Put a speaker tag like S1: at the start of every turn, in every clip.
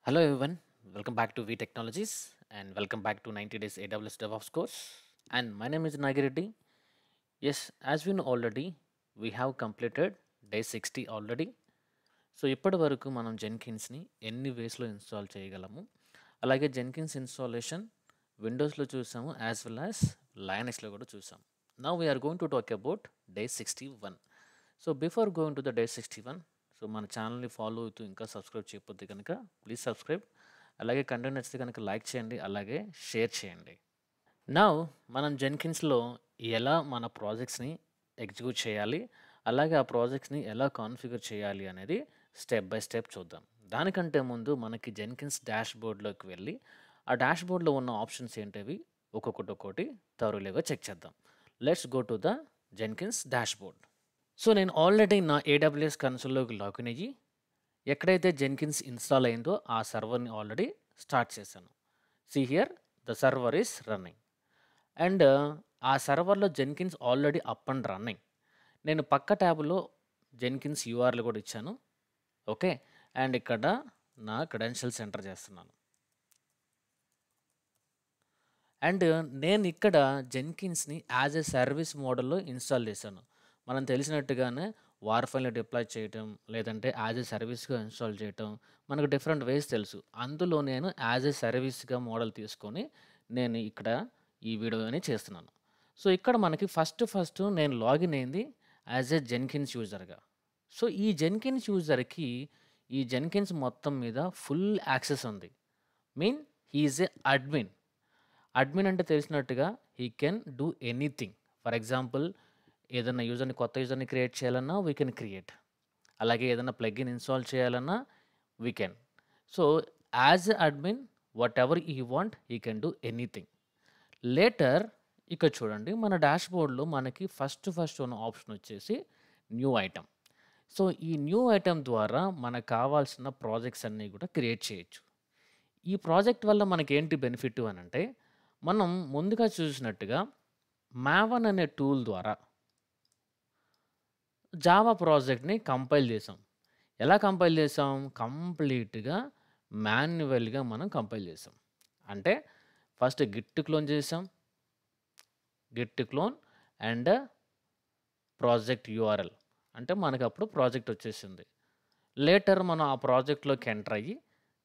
S1: Hello everyone, welcome back to V Technologies and welcome back to 90 Days AWS DevOps course. And my name is Nagireddy. Yes, as we know already, we have completed day 60 already. So ఇప్పటి వరకు మనం జెన్కిన్స్ని ఎన్ని వేస్లో install చేయగలము అలాగే Jenkins installation విండోస్లో చూసాము as well as లైనక్స్లో కూడా చూసాము. Now we're going to talk about day 61. So before going to the day 61, so మన ఛానల్ని ఫాలో అవుతూ ఇంకా సబ్స్క్రైబ్ చేయకపోతే కనుక ప్లీజ్ సబ్స్క్రైబ్, అలాగే కంటెంట్ నచ్చితే కనుక లైక్ చేయండి, అలాగే షేర్ చేయండి. నౌ మనం జెన్కిన్స్లో ఎలా మన ప్రాజెక్ట్స్ని ఎగ్జిక్యూట్ చేయాలి, అలాగే ఆ ప్రాజెక్ట్స్ని ఎలా కాన్ఫిగర్ చేయాలి అనేది స్టెప్ బై స్టెప్ చూద్దాం. దానికంటే ముందు మనకి జెన్కిన్స్ డాష్ బోర్డ్లోకి వెళ్ళి ఆ డాష్ బోర్డ్లో ఉన్న ఆప్షన్స్ ఏంటివి ఒక్కొక్కటి థరోలీగా చెక్ చేద్దాం. Let's go to the Jenkins dashboard. So నేను ఆల్రెడీ నా ఏడబ్ల్యూఎస్ కన్సోల్లోకి లాగిన్ అయ్యి ఎక్కడైతే జెన్కిన్స్ ఇన్స్టాల్ అయిందో ఆ సర్వర్ని ఆల్రెడీ స్టార్ట్ చేశాను. See here the server is running and ఆ సర్వర్లో Jenkins already up and running. నేను పక్క ట్యాబ్లో జెన్కిన్స్ యూఆర్ఎల్ కూడా ఇచ్చాను. ఓకే, అండ్ ఇక్కడ నా క్రెడెన్షియల్స్ ఎంటర్ చేస్తున్నాను. అండ్ నేను ఇక్కడ జెన్కిన్స్ని యాజ్ ఎ సర్వీస్ మోడల్లో ఇన్స్టాల్ చేశాను. మనం తెలిసినట్టుగానే వార్ఫైల్ని డిప్లాయ్ చేయటం లేదంటే యాజ్ ఎ సర్వీస్గా ఇన్స్టాల్ చేయటం మనకు డిఫరెంట్ వేస్ తెలుసు. అందులో నేను యాజ్ ఎ సర్వీస్గా మోడల్ తీసుకొని నేను ఇక్కడ ఈ వీడియోని చేస్తున్నాను. సో ఇక్కడ మనకి ఫస్ట్ నేను లాగిన్ అయింది యాజ్ ఎ జెన్కిన్స్ యూజర్గా. సో ఈ జెన్కిన్స్ యూజర్కి ఈ జెన్కిన్స్ మొత్తం మీద ఫుల్ యాక్సెస్ ఉంది. Mean he is a admin. Admin అంటే తెలిసినట్టుగా he can do anything. For example ఏదైనా కొత్త యూజర్ని క్రియేట్ చేయాలన్నా వీ కెన్ క్రియేట్, అలాగే ఏదైనా ప్లగ్ఇన్ ఇన్స్టాల్ చేయాలన్నా we can. So as a admin whatever he want he can do anything. Later ఇక్కడ చూడండి మన డాష్ బోర్డ్లో మనకి ఫస్ట్ ఉన్న ఆప్షన్ వచ్చేసి న్యూ ఐటమ్. సో ఈ న్యూ ఐటమ్ ద్వారా మనకు కావాల్సిన ప్రాజెక్ట్స్ అన్నీ కూడా క్రియేట్ చేయొచ్చు. ఈ ప్రాజెక్ట్ వల్ల మనకేంటి బెనిఫిట్ అని అంటే, మనం ముందుగా చూసినట్టుగా మావన్ అనే టూల్ ద్వారా జావా ప్రాజెక్ట్ని కంపైల్ చేసాం. ఎలా కంపైల్ చేసాం? కంప్లీట్గా మాన్యువల్గా మనం కంపైల్ చేసాం. అంటే ఫస్ట్ గిట్ క్లోన్ చేసాం, Git clone and project URL అంటే మనకు అప్పుడు ప్రాజెక్ట్ వచ్చేసింది. లేటర్ మనం ఆ ప్రాజెక్ట్లోకి ఎంటర్ అయ్యి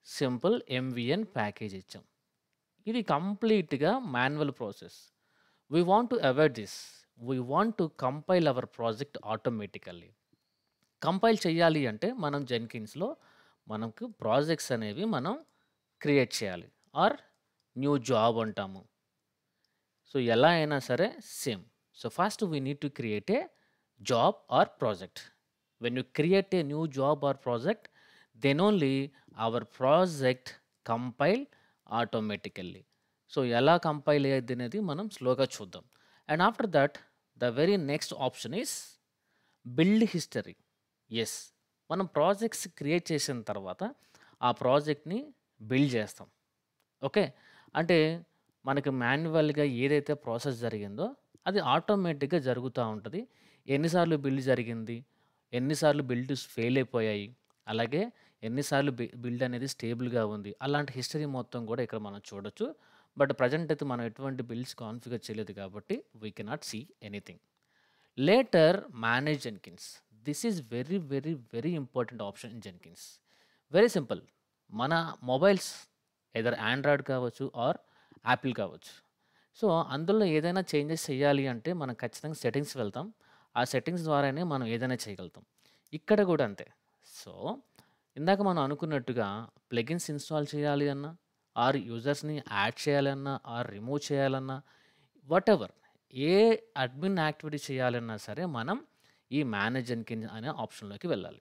S1: సింపుల్ ఎంవిఎన్ ప్యాకేజ్ ఇచ్చాం. ఇది కంప్లీట్గా manual process. We want to avoid this. We want to compile our project automatically. Compile చేయాలి అంటే మనం జెన్కిన్స్లో మనకు ప్రాజెక్ట్స్ అనేవి మనం క్రియేట్ చేయాలి, ఆర్ న్యూ జాబ్ అంటాము. సో ఎలా అయినా సరే same. So first we need to create a job or project. When you create a new job or project, then only our project compile automatically. So ఎలా compile అయ్యేది అనేది మనం స్లోగా చూద్దాం. And after that the very next option is build history. Yes, మనం projects create చేసిన తర్వాత ఆ ప్రాజెక్ట్ని బిల్డ్ చేస్తాం. ఓకే, అంటే మనకి మాన్యువల్గా ఏదైతే ప్రాసెస్ జరిగిందో అది ఆటోమేటిక్గా జరుగుతూ ఉంటుంది. ఎన్నిసార్లు బిల్డ్ జరిగింది, ఎన్నిసార్లు బిల్డ్స్ ఫెయిల్ అయిపోయాయి, అలాగే ఎన్నిసార్లు బిల్డ్ అనేది స్టేబుల్గా ఉంది, అలాంటి హిస్టరీ మొత్తం కూడా ఇక్కడ మనం చూడొచ్చు. బట్ ప్రజెంట్ అయితే మనం ఎటువంటి బిల్డ్స్ కాన్ఫిగర్ చేయలేదు కాబట్టి we cannot see anything. Later manage Jenkins. This is very very very important option in Jenkins. Very simple. మన మొబైల్స్ ఎదర్ ఆండ్రాయిడ్ కావచ్చు ఆర్ యాపిల్ కావచ్చు. సో అందులో ఏదైనా చేంజెస్ చేయాలి అంటే మనం ఖచ్చితంగా సెట్టింగ్స్ వెళ్తాం. ఆ సెట్టింగ్స్ ద్వారానే మనం ఏదైనా చేయగలుగుతాం. ఇక్కడ కూడా అంతే. సో ఇందాక మనం అనుకున్నట్టుగా ప్లగిన్స్ ఇన్స్టాల్ చేయాలి అన్నా, ఆర్ యూజర్స్ని యాడ్ చేయాలన్నా, ఆర్ రిమూవ్ చేయాలన్నా, what ever A admin activity చేయాలన్నా సరే మనం ఈ మేనేజ్ జెన్కిన్స్ అనే ఆప్షన్లోకి వెళ్ళాలి.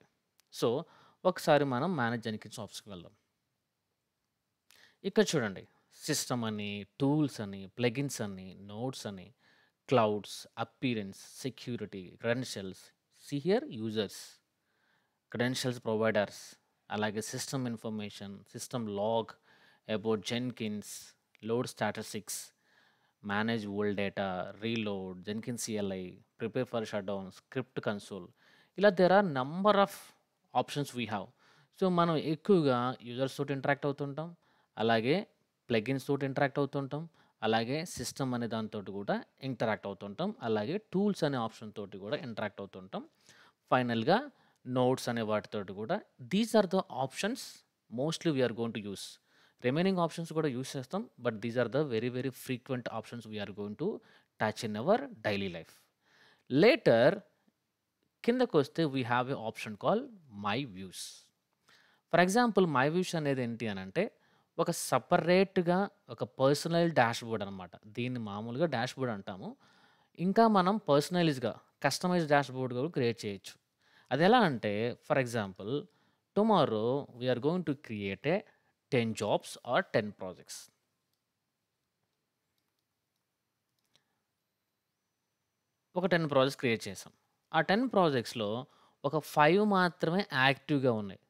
S1: సో ఒకసారి మనం మేనేజ్ జెన్కిన్స్ ఆప్షన్కి వెళ్దాం. ఇక్కడ చూడండి సిస్టమ్ అని, టూల్స్ అని, ప్లగిన్స్ అని, నోట్స్ అని, clouds, appearance, security, credentials, see here users, credentials providers, అలాగే system information, system log, about Jenkins, load statistics, manage old data, reload, Jenkins CLI, prepare for shut down, script console. ఇలా there are number of options we have. So so, మనం ఎక్కువగా users తోటి interact అవుతుంటాం. అలాగే plugins తోటి interact అవుతుంటాం. అలాగే system అనే దానితోటి కూడా ఇంటరాక్ట్ అవుతుంటాం. అలాగే టూల్స్ అనే ఆప్షన్ తోటి కూడా ఇంటరాక్ట్ అవుతుంటాం. ఫైనల్‌గా నోట్స్ అనే వాటితోటి కూడా these are the options mostly we are going to use. Remaining options కూడా యూజ్ చేస్తాం. But these are the very, very frequent options we are going to touch in our daily life. Later కిందకొస్తే we have a option called my views. For example my views అనేది ఏంటి అనంటే ఒక సెపరేట్‌గా ఒక personal dashboard అనమాట. దీన్ని మామూలుగా డాష్‌బోర్డ్ అంటాము. ఇంకా మనం పర్సనలైజ్‌గా కస్టమైజ్డ్ డాష్‌బోర్డ్ కూడా క్రియేట్ చేయొచ్చు. అదెలా అంటే for example tomorrow we are going to create a 10 jobs or 10 projects. ఒక 10 ప్రాజెక్ట్స్ క్రియేట్ చేసాం. ఆ 10 ప్రాజెక్ట్స్‌లో ఒక 5 మాత్రమే యాక్టివ్‌గా ఉన్నాయి.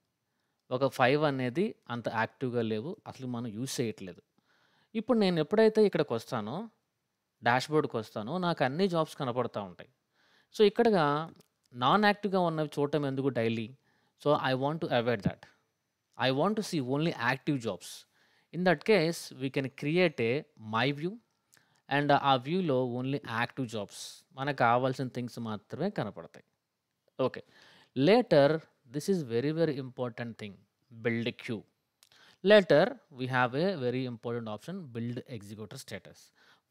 S1: ఒక 5 అనేది అంత యాక్టివ్‌గా లేవు. అసలు మనం యూజ్ చేయట్లేదు. ఇప్పుడు నేను ఎప్పుడైతే ఇక్కడికొస్తానో డాష్‌బోర్డ్‌కొస్తానో నాకు అన్ని జాబ్స్ కనపడతా ఉంటాయి. సో, ఇక్కడగా నాన్ యాక్టివ్‌గా ఉన్నవి చూడటం ఎందుకు daily? So, I want to avoid that. I want to see only active jobs. In that case we can create a my view and ఆ వ్యూలో ఓన్లీ యాక్టివ్ జాబ్స్ మనకు కావాల్సిన థింగ్స్ మాత్రమే కనపడతాయి. Okay. Later this is very, very important thing build queue. Later we have a very important option build executor status.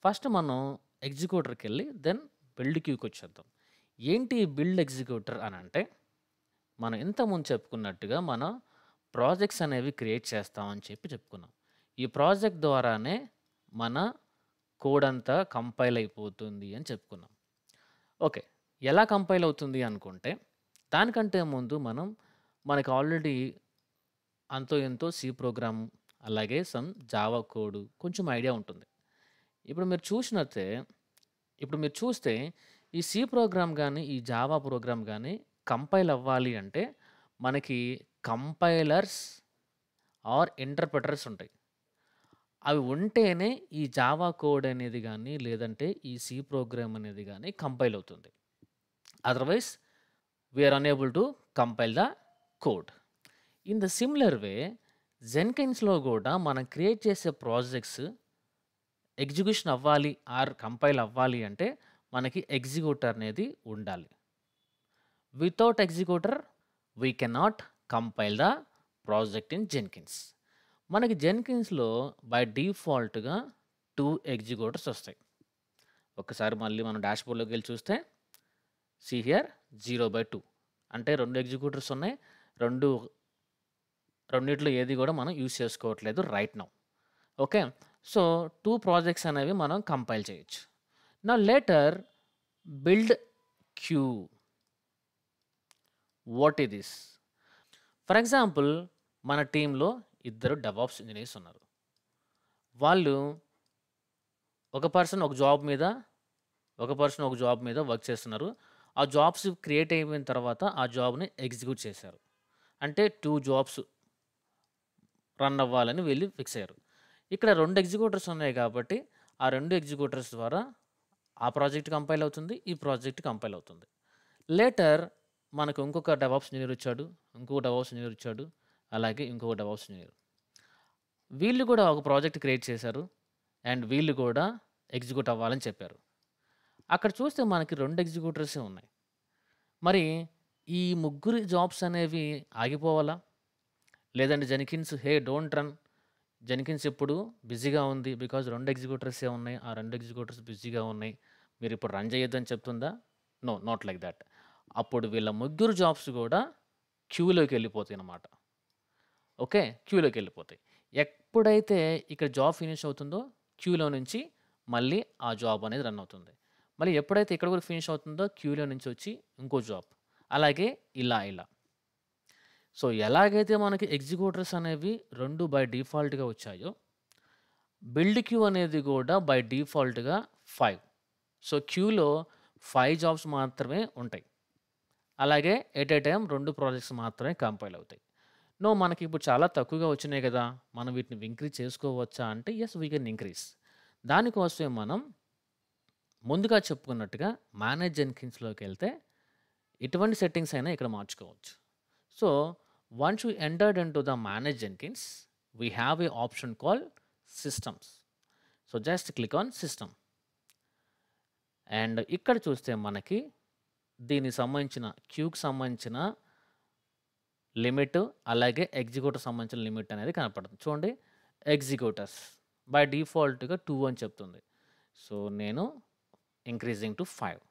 S1: First మనం ఎగ్జిక్యూటర్కి వెళ్ళి then build క్యూకి వచ్చేద్దాం. ఏంటి బిల్డ్ ఎగ్జిక్యూటర్ అని అంటే మనం ఇంతకుముందు చెప్పుకున్నట్టుగా మనం ప్రాజెక్ట్స్ అనేవి క్రియేట్ చేస్తామని చెప్పుకున్నాం. ఈ ప్రాజెక్ట్ ద్వారానే మన కోడ్ అంతా కంపైల్ అయిపోతుంది అని చెప్పుకున్నాం. ఓకే. ఎలా కంపైల్ అవుతుంది అనుకుంటే దానికంటే ముందు మనకి ఆల్రెడీ అంతో ఎంతో సి ప్రోగ్రామ్ అలాగే సమ్ జావా కోడ్ కొంచెం ఐడియా ఉంటుంది. ఇప్పుడు మీరు చూసినట్టే ఇప్పుడు మీరు చూస్తే ఈ సి ప్రోగ్రామ్ గానీ, ఈ జావా ప్రోగ్రామ్ గానీ కంపైల్ అవ్వాలి అంటే మనకి కంపైలర్స్ ఆర్ ఇంటర్‌ప్రిటర్స్ ఉంటాయి. అవి ఉంటేనే ఈ జావా కోడ్ అనేది గానీ, లేదంటే ఈ సి ప్రోగ్రామ్ అనేది గానీ కంపైల్ అవుతుంది. Otherwise we are unable to compile the code. In the similar way జెన్కిన్స్‌లో గూడా మనం క్రియేట్ చేసే ప్రాజెక్ట్స్ ఎగ్జిక్యూషన్ అవ్వాలి ఆర్ కంపైల్ అవ్వాలి అంటే మనకి ఎగ్జిక్యూటర్ అనేది ఉండాలి. Without executor we cannot compile the project in Jenkins. మనకి జెన్కిన్స్‌లో బై డిఫాల్ట్‌గా 2 ఎగ్జిక్యూటర్స్ వస్తాయి. ఒక్కసారి మళ్ళీ మనం డాష్‌బోర్డ్‌లోకి వెళ్లి చూస్తే సీ హియర్ 0/2 అంటే 2 ఎగ్జిక్యూటర్స్ ఉన్నాయి. రెండిట్లో ఏది కూడా మనం యూజ్ చేసుకోవట్లేదు right now. Okay. So 2 projects అనేవి మనం కంపైల్ చేయొచ్చు. Now later build queue. What is this? For example మన టీంలో ఇద్దరు డెవాప్స్ ఇంజినీర్స్ ఉన్నారు. వాళ్ళు ఒక పర్సన్ ఒక జాబ్ మీద వర్క్ చేస్తున్నారు. ఆ జాబ్స్ క్రియేట్ అయిపోయిన తర్వాత ఆ జాబ్‌ని ఎగ్జిక్యూట్ చేశారు. అంటే 2 జాబ్స్ రన్ అవ్వాలని వీళ్ళు ఫిక్స్ అయ్యారు. ఇక్కడ 2 ఎగ్జిక్యూటర్స్ ఉన్నాయి కాబట్టి ఆ 2 ఎగ్జిక్యూటర్స్ ద్వారా ఆ ప్రాజెక్ట్ కంపైల్ అవుతుంది. ఈ ప్రాజెక్ట్ కంపైల్ అవుతుంది. లేటర్ మనకు ఇంకొక డెవాప్స్ ఇంజినీర్ వచ్చాడు. అలాగే ఇంకొక డెవాప్స్ ఇంజినీర్. వీళ్ళు కూడా ఒక ప్రాజెక్ట్ క్రియేట్ చేశారు. అండ్ వీళ్ళు కూడా ఎగ్జిక్యూట్ అవ్వాలని చెప్పారు. అక్కడ చూస్తే మనకి 2 ఎగ్జిక్యూటర్సే ఉన్నాయి. మరి ఈ ముగ్గురి జాబ్స్ అనేవి ఆగిపోవాలా? లేదంటే Jenkins hey don't run. Jenkins ఇప్పుడు బిజీగా ఉంది. బికాజ్ 2 ఎగ్జిక్యూటర్సే ఉన్నాయి. ఆ 2 ఎగ్జిక్యూటర్స్ బిజీగా ఉన్నాయి. మీరు ఇప్పుడు రన్ చేయొద్దని చెప్తుందా? No, not like that. అప్పుడు వీళ్ళ ముగ్గురు జాబ్స్ కూడా క్యూలోకి వెళ్ళిపోతాయి అన్నమాట. ఓకే. క్యూలోకి వెళ్ళిపోతాయి. ఎప్పుడైతే ఇక్కడ జాబ్ ఫినిష్ అవుతుందో క్యూలో నుంచి మళ్ళీ ఆ జాబ్ అనేది రన్ అవుతుంది. మళ్ళీ ఎప్పుడైతే ఇక్కడ కూడా ఫినిష్ అవుతుందో క్యూలో నుంచి వచ్చి ఇంకో జాబ్. అలాగే ఇలా. సో ఎలాగైతే మనకి ఎగ్జిక్యూటర్స్ అనేవి 2 బై డిఫాల్ట్‌గా వచ్చాయో బిల్డ్ క్యూ అనేది కూడా బై డిఫాల్ట్‌గా 5. సో క్యూలో 5 జాబ్స్ మాత్రమే ఉంటాయి. అలాగే ఎట్ ఏ టైమ్ 2 ప్రాజెక్ట్స్ మాత్రమే కంపైల్ అవుతాయి. నో మనకి ఇప్పుడు చాలా తక్కువగా వచ్చినాయి కదా! మనం వీటిని ఇంక్రీజ్ చేసుకోవచ్చా అంటే యెస్ వీ కెన్ ఇంక్రీజ్. దానికోసమే మనం ముందుగా చెప్పుకున్నట్టుగా మేనేజ్ జెన్కిన్స్‌లోకి వెళ్తే ఎటువంటి సెట్టింగ్స్ అయినా ఇక్కడ మార్చుకోవచ్చు. So Once you entered into the manage Jenkins, we have a option called systems. So just click on system. And ఇక్కడ చూస్తే మనకి దీనికి సంబంధించిన క్యూకి సంబంధించిన లిమిట్ అలాగే ఎగ్జిక్యూటర్ సంబంధించిన లిమిట్ అనేది కనపడుతుంది. చూడండి, ఎగ్జిక్యూటర్స్ బై డిఫాల్ట్గా 2 అని చెప్తుంది. సో నేను ఇంక్రీజింగ్ టు 5.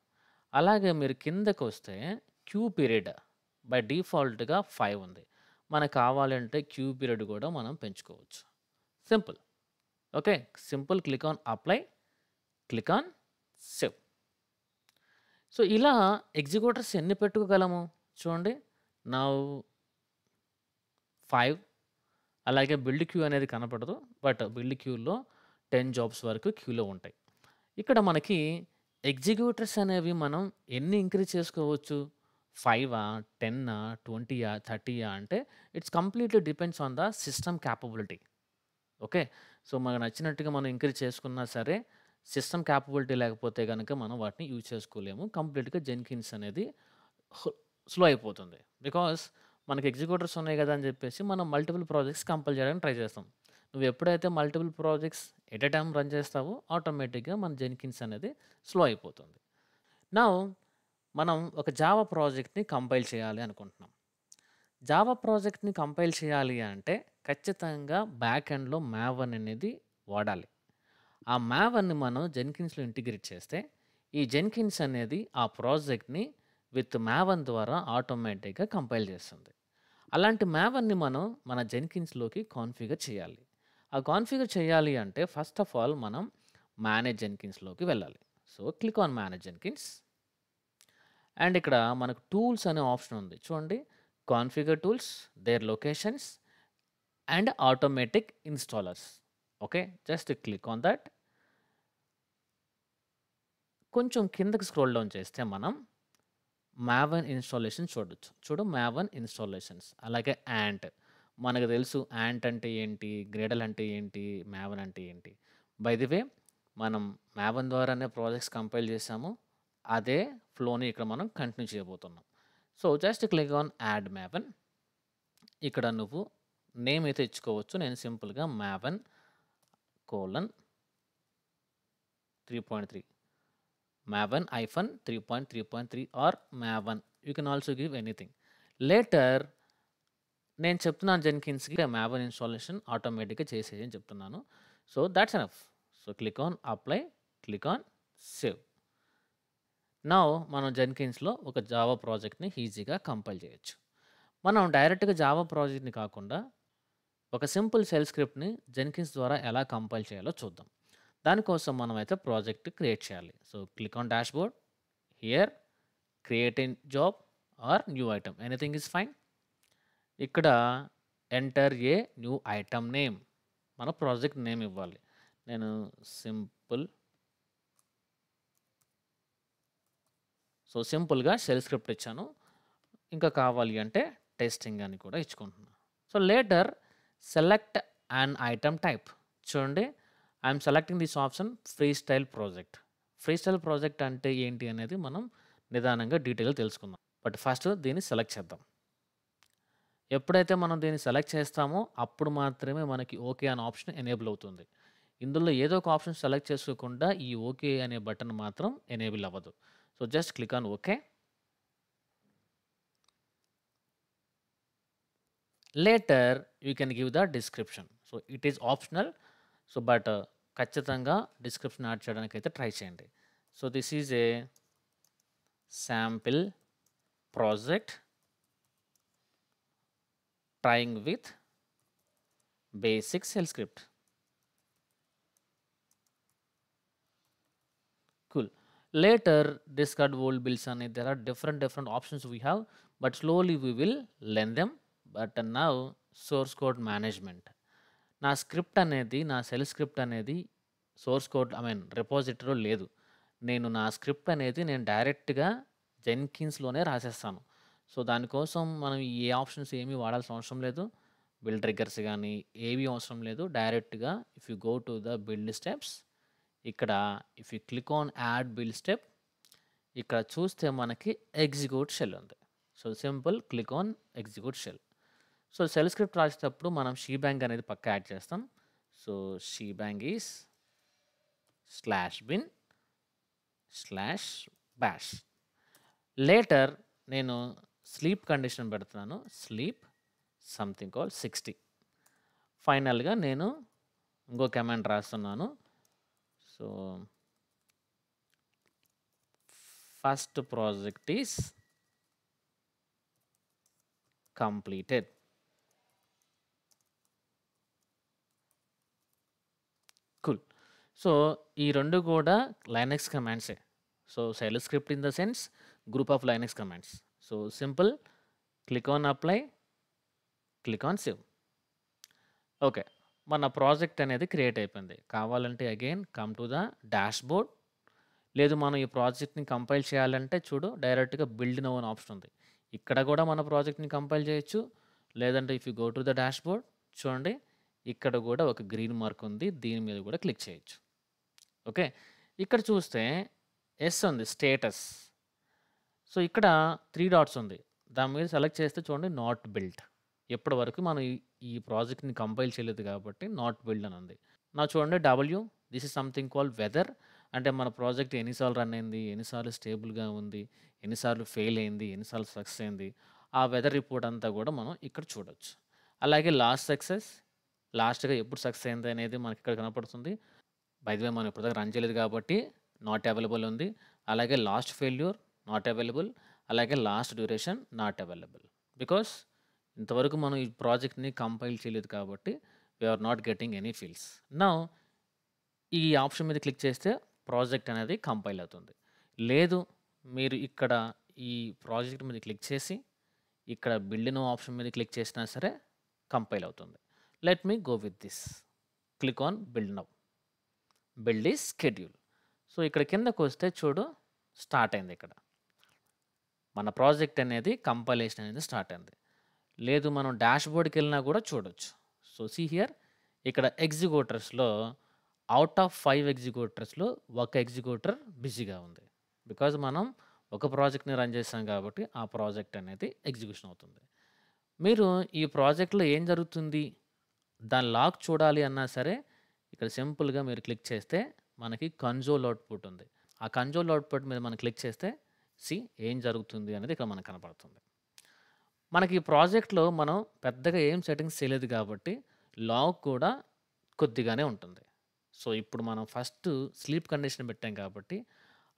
S1: అలాగే మీరు కిందకి వస్తే క్యూ పీరియడ్ బై డిఫాల్ట్గా 5 ఉంది. మనకు కావాలంటే క్యూ పీరియడ్ కూడా మనం పెంచుకోవచ్చు. Simple. Okay, simple. Click on apply, click on save. So ఇలా ఎగ్జిక్యూటర్స్ ఎన్ని పెట్టుకోగలము చూడండి. నా 5. అలాగే బిల్డ్ క్యూ అనేది కనపడదు, బట్ బిల్డ్ క్యూలో 10 జాబ్స్ వరకు క్యూలో ఉంటాయి. ఇక్కడ మనకి ఎగ్జిక్యూటర్స్ అనేవి మనం ఎన్ని ఇంక్రీజ్ చేసుకోవచ్చు, 5ఆ, 10ఆ, 20ఆ, 30ఆ అంటే it's completely depends on the system capability. Okay, so మనకు నచ్చినట్టుగా మనం ఇంక్రీజ్ చేసుకున్నా సరే సిస్టమ్ క్యాపబిలిటీ లేకపోతే కనుక మనం వాటిని యూజ్ చేసుకోలేము. కంప్లీట్గా జెన్కిన్స్ అనేది స్లో అయిపోతుంది. బికాస్ మనకి ఎగ్జిక్యూటర్స్ ఉన్నాయి కదా అని చెప్పేసి మనం మల్టిపుల్ ప్రాజెక్ట్స్ కంపైల్ చేయడానికి ట్రై చేస్తాం. నువ్వు ఎప్పుడైతే multiple projects at a time run చేస్తావో ఆటోమేటిక్గా మన జెన్కిన్స్ అనేది స్లో అయిపోతుంది. నా మనం ఒక జావా ప్రాజెక్ట్ని కంపైల్ చేయాలి అనుకుంటున్నాం. జావా ప్రాజెక్ట్ని కంపైల్ చేయాలి అంటే ఖచ్చితంగా బ్యాక్ ఎండ్లో మావన్ అనేది వాడాలి. ఆ మావన్ని మనం జెన్కిన్స్లో ఇంటిగ్రేట్ చేస్తే ఈ జెన్కిన్స్ అనేది ఆ ప్రాజెక్ట్ని విత్ మావన్ ద్వారా ఆటోమేటిక్గా కంపైల్ చేస్తుంది. అలాంటి మావన్ని మనం మన జెన్కిన్స్లోకి కాన్ఫిగర్ చేయాలి. ఆ కాన్ఫిగర్ చేయాలి అంటే ఫస్ట్ ఆఫ్ ఆల్ మనం మేనేజ్ జెన్కిన్స్లోకి వెళ్ళాలి. So click on manage Jenkins. And ఇక్కడ మనకు టూల్స్ అనే ఆప్షన్ ఉంది చూడండి. Configure tools, their locations and automatic installers. Okay, just click on that. కొంచెం కిందకి స్క్రోల్ డౌన్ చేస్తే మనం మావన్ ఇన్స్టాలేషన్ చూడొచ్చు. చూడు, మావన్ ఇన్స్టాలేషన్స్. అలాగే యాంట్. మనకు తెలుసు యాంట్ అంటే ఏంటి, గ్రేడల్ అంటే ఏంటి, మావన్ అంటే ఏంటి. బై ది వే మనం మావన్ ద్వారానే ప్రాజెక్ట్స్ కంపైల్ చేసాము. అదే ఫ్లోని ఇక్కడ మనం కంటిన్యూ చేయబోతున్నాం. So just click on add Maven. ఇక్కడ నువ్వు నేమ్ అయితే ఇచ్చుకోవచ్చు. నేను సింపుల్గా మావన్ :3.3 maven -3.3.3 or maven. You can also give anything. Later నేను చెప్తున్నాను జెన్కిన్స్కి మావన్ ఇన్స్టాలేషన్ ఆటోమేటిక్గా చేసేది అని చెప్తున్నాను. So that's enough. So click on apply, click on save. Now మనం జెన్కిన్స్లో ఒక జావా ప్రాజెక్ట్ని ఈజీగా కంపైల్ చేయొచ్చు. మనం డైరెక్ట్గా జావా ప్రాజెక్ట్ని కాకుండా ఒక సింపుల్ షెల్ స్క్రిప్ట్ని జెన్కిన్స్ ద్వారా ఎలా కంపైల్ చేయాలో చూద్దాం. దానికోసం మనం అయితే ప్రాజెక్ట్ క్రియేట్ చేయాలి. So click on dashboard, here create a job or new item, anything is fine. ఇక్కడ enter a new item name, మన ప్రాజెక్ట్ నేమ్ ఇవ్వాలి. నేను సింపుల్గా షెల్ స్క్రిప్ట్ ఇచ్చాను. ఇంకా కావాలి అంటే టెస్టింగ్ అని కూడా ఇచ్చుకుంటున్నాను. So later select an item type. చూడండి, I'm selecting this option freestyle project. Freestyle project అంటే ఏంటి అనేది మనం నిదానంగా డీటెయిల్గా తెలుసుకుందాం. బట్ ఫస్ట్ దీన్ని సెలెక్ట్ చేద్దాం. ఎప్పుడైతే మనం దీన్ని సెలెక్ట్ చేస్తామో అప్పుడు మాత్రమే మనకి ఓకే అనే ఆప్షన్ ఎనేబుల్ అవుతుంది. ఇందులో ఏదో ఒక ఆప్షన్ సెలెక్ట్ చేసుకోకుండా ఈ ఓకే అనే బటన్ మాత్రం ఎనేబుల్ అవ్వదు. So just click on okay. Later you can give the description. So it is optional. So but ఖచ్చితంగా డిస్క్రిప్షన్ యాడ్ చేయడానికి అయితే ట్రై చేయండి. So this is a sample project trying with basic shell script. Cool. Later discard old bills and there are different options we have, but slowly we will learn them. But now source code management. నా script అనేది, నా shell script అనేది source code రిపోజిటరీలో లేదు. నేను నా script అనేది నేను డైరెక్ట్గా జెన్కిన్స్లోనే రాసేస్తాను. సో దానికోసం మనం ఏ ఆప్షన్స్ ఏమీ వాడాల్సిన అవసరం లేదు. బిల్డ్ ట్రిగ్గర్స్ కానీ ఏవి అవసరం లేదు. డైరెక్ట్గా if you go to the build steps, ఇక్కడ if you click on add build step, ఇక్కడ చూస్తే మనకి ఎగ్జిక్యూట్ షెల్ ఉంది. So simple click on execute shell. So shell script రాసేటప్పుడు మనం షీబాంగ్ అనేది పక్క యాడ్ చేస్తాం. So shebang is /bin/bash. Later నేను స్లీప్ కండిషన్ పెడుతున్నాను. Sleep something call 60. ఫైనల్గా నేను ఇంకో కమాండ్ రాస్తున్నాను. So first project is completed. Cool. So ఈ రెండు కూడా Linux కమాండ్సే. So shell script in the sense group of Linux commands. So simple, click on apply, click on save. Okay, మన project అనేది create అయిపోయింది. కావాలంటే again come to the dashboard. లేదు మనం ఈ ప్రాజెక్ట్ని కంపైల్ చేయాలంటే చూడు డైరెక్ట్గా బిల్డ్ నౌ అని ఆప్షన్ ఉంది. ఇక్కడ కూడా మన ప్రాజెక్ట్ని కంపైల్ చేయొచ్చు. లేదంటే if you go to the dash board చూడండి, ఇక్కడ కూడా ఒక గ్రీన్ మార్క్ ఉంది, దీని మీద కూడా క్లిక్ చేయొచ్చు. ఓకే, ఇక్కడ చూస్తే ఎస్ ఉంది స్టేటస్. సో ఇక్కడ 3 డాట్స్ ఉంది, దాని మీద సెలెక్ట్ చేస్తే చూడండి నాట్ బిల్డ్. ఎప్పటి వరకు మనం ఈ ప్రాజెక్ట్ని కంపైల్ చేయలేదు కాబట్టి నాట్ బిల్డ్ అని ఉంది. నా చూడండి this is something call weather. అంటే మన ప్రాజెక్ట్ ఎన్నిసార్లు రన్ అయింది, ఎన్నిసార్లు స్టేబుల్గా ఉంది, ఎన్నిసార్లు ఫెయిల్ అయింది, ఎన్నిసార్లు సక్సెస్ అయింది, ఆ వెదర్ రిపోర్ట్ అంతా కూడా మనం ఇక్కడ చూడొచ్చు. అలాగే లాస్ట్గా ఎప్పుడు సక్సెస్ అయింది అనేది మనకి ఇక్కడ కనపడుతుంది. బై ది వే మనం ఇప్పుడు రన్ చేయలేదు కాబట్టి నాట్ అవైలబుల్ ఉంది. అలాగే లాస్ట్ ఫెయిల్యూర్ నాట్ అవైలబుల్, అలాగే last duration not available. Because ఇంతవరకు మనం ఈ ప్రాజెక్ట్ని కంపైల్ చేయలేదు కాబట్టి we're not getting any fields. Now ఈ ఆప్షన్ మీద క్లిక్ చేస్తే ప్రాజెక్ట్ అనేది కంపైల్ అవుతుంది. లేదు మీరు ఇక్కడ ఈ ప్రాజెక్ట్ మీద క్లిక్ చేసి ఇక్కడ బిల్డ్ నౌ ఆప్షన్ మీద క్లిక్ చేసినా సరే కంపైల్ అవుతుంది. Let me go with this. Click on build now. Build is schedule. So ఇక్కడ కిందకు వస్తే చూడు స్టార్ట్ అయింది. ఇక్కడ మన ప్రాజెక్ట్ అనేది కంపైలేషన్ అనేది స్టార్ట్ అయింది. లేదు మనం డాష్ బోర్డ్కి వెళ్ళినా కూడా చూడొచ్చు. సో సీ హియర్, ఇక్కడ ఎగ్జిక్యూటర్స్లో అవుట్ ఆఫ్ 5 ఎగ్జిక్యూటర్స్లో ఒక ఎగ్జిక్యూటర్ బిజీగా ఉంది. బికాజ్ మనం ఒక ప్రాజెక్ట్ని రన్ చేస్తాం కాబట్టి ఆ ప్రాజెక్ట్ అనేది ఎగ్జిక్యూషన్ అవుతుంది. మీరు ఈ ప్రాజెక్ట్లో ఏం జరుగుతుంది దాని లాగ్ చూడాలి అన్నా సరే ఇక్కడ సింపుల్గా మీరు క్లిక్ చేస్తే మనకి కన్సోల్ అవుట్పుట్ ఉంది. ఆ కన్సోల్ అవుట్పుట్ మీద మనం క్లిక్ చేస్తే ఏం జరుగుతుంది అనేది ఇక్కడ మనకు కనపడుతుంది. మనకి ఈ ప్రాజెక్ట్లో మనం పెద్దగా ఏం సెట్టింగ్స్ చేయలేదు కాబట్టి లాగ్ కూడా కొద్దిగానే ఉంటుంది. సో ఇప్పుడు మనం ఫస్ట్ స్లీప్ కండిషన్ పెట్టాం కాబట్టి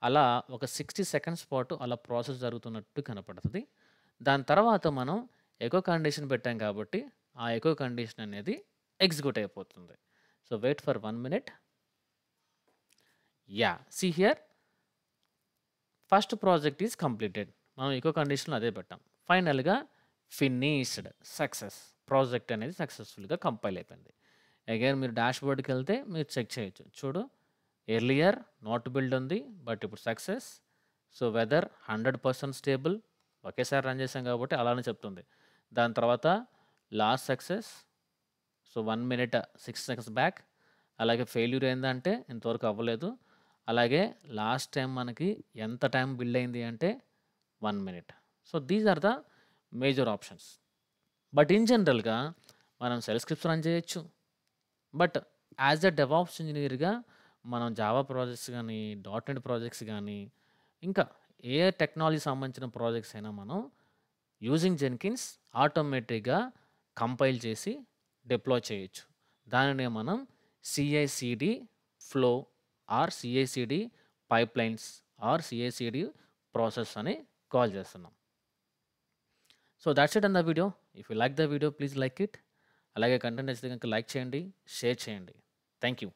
S1: అలా ఒక 60 సెకండ్స్ పాటు అలా ప్రాసెస్ జరుగుతున్నట్టు కనపడుతుంది. దాని తర్వాత మనం ఎకో కండిషన్ పెట్టాం కాబట్టి ఆ ఎకో కండిషన్ అనేది ఎగ్జిక్యూట్ అయిపోతుంది. So wait for 1 minute. See here, first project is completed. మనం ఎకో కండిషన్లో అదే పెట్టాం. ఫైనల్గా ఫినిష్డ్, సక్సెస్, ప్రాజెక్ట్ అనేది సక్సెస్ఫుల్గా కంపైల్ అయిపోయింది. అగైన్ మీరు డాష్ బోర్డ్కి వెళ్తే మీరు చెక్ చేయొచ్చు. చూడు ఎర్లియర్ నాట్ బిల్డ్ ఉంది, బట్ ఇప్పుడు సక్సెస్. సో వెదర్ 100% స్టేబుల్, ఒకేసారి రన్ చేసాం కాబట్టి అలానే చెప్తుంది. దాని తర్వాత last success, so 1 minute 6 seconds back. అలాగే ఫెయిల్యూర్ ఏంటంటే ఇంతవరకు అవ్వలేదు. అలాగే లాస్ట్ టైం మనకి ఎంత టైం బిల్డ్ అయింది అంటే 1 minute. So these are the major options. But in జనరల్గా మనం షెల్ స్క్రిప్ట్స్ రన్ చేయొచ్చు. బట్ యాజ్ ఎ డెవాప్స్ ఇంజనీర్గా మనం జావా ప్రాజెక్ట్స్ కానీ, .NET ప్రాజెక్ట్స్ కానీ, ఇంకా ఏ టెక్నాలజీ సంబంధించిన ప్రాజెక్ట్స్ అయినా మనం యూజింగ్ జెన్కిన్స్ ఆటోమేటిక్గా కంపైల్ చేసి డిప్లాయ్ చేయొచ్చు. దానినే మనం CI/CD flow or CI/CD pipelines or CI/CD process అని కాల్ చేస్తున్నాం. So that's it on the video. If you like the video please like it. అలాగే కంటెంట్ నచ్చితే కనుక లైక్ చేయండి, షేర్ చేయండి. Thank you.